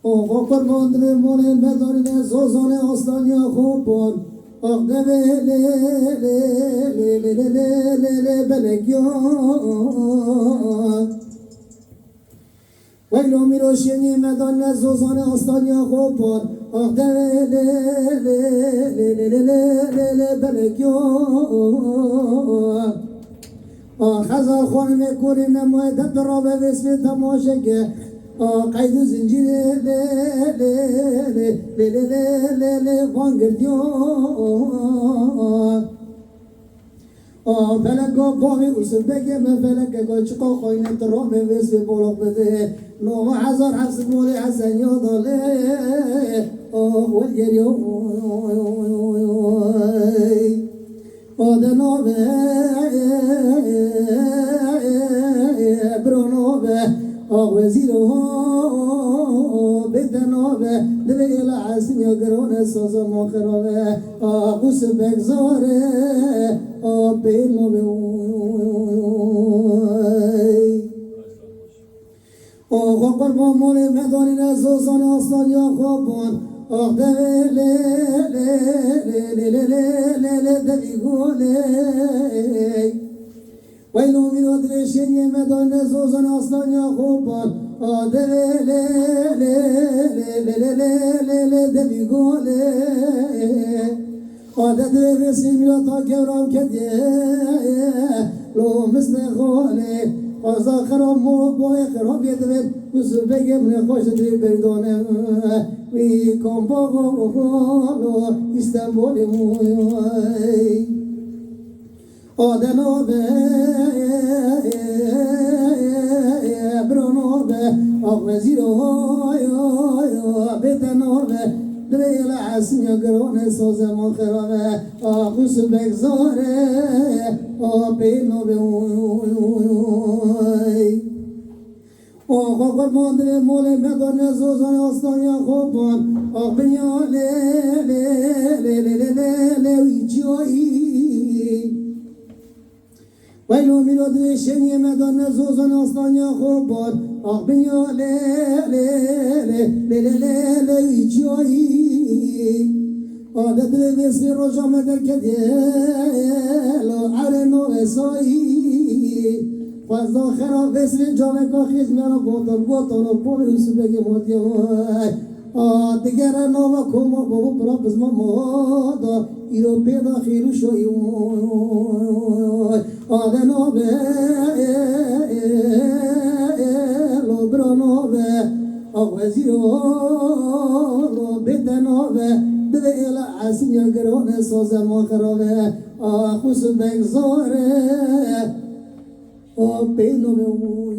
آقا قربان دل مول بدارین سوزان آستانیا خوب بان آق دبه لی لی لی لی لی لی لی بلگیان ویلو میروشینی مدان سوزان آستانیا خوب بان آق دبه لی لی لی لی لی لی لی بلگیان خزار خانم کوری نماید در به وسم تماشاگه قید زنجیر لی لی لی لی لی لی لی وانگردیان فلک باقی اصل بگه من فلک چقا خواهی در به وسم بلوغ بده 9000 حسن مولی حسن یاداله والگریو آدنابه برونابه وزیرو بدنابه دل عاصم یا گرون ساز مخرابه قوس بگذاره بیلنابه آقا قربان مولی مدانی نزوزان آستان یا خوابان آق دوی لی لی لی لی لی لی لی دوی گولی ویلو میرو درشینی مدان نزوزان آستان یا خوابان آق دوی لی لی لی لی لی لی لی دوی گولی آده دوی رسیم یا تا کورام کدیه لو مثل خولی از آخرام مرد بای خراب یدوید بسر بگم نخوش دوی بردانم وی کام باقا استنبول موی آدنابه برانابه آق وزیرو بدنابه دلیل عصم یا گران سازمان خرابه آقوس بگذاره بیلنابه آقا قربان دل مول مدان زوزان آستان یا خوبان آق بنیا لی لی لی لی لی لی لی وی جایی ویلو میلو دل شنی مدان زوزان آستان یا خوبان آق بنیا لی لی لی لی لی لی لی وی جایی آده دل ویسی روشا مدر کدیل عرنو اسایی فاز خراب وسری جامه کا خیز میانو بوتون و پوی سو بگی مودی دیگر نوا کوما بابو برا بزما مودا ایرو پیدا خیرو شوی آدنابه لو برانابه آغوزیرو لو بدنابه دل ایلا عسیم یا گرانه سازمان خرابه خوص بگذاره بیلنابه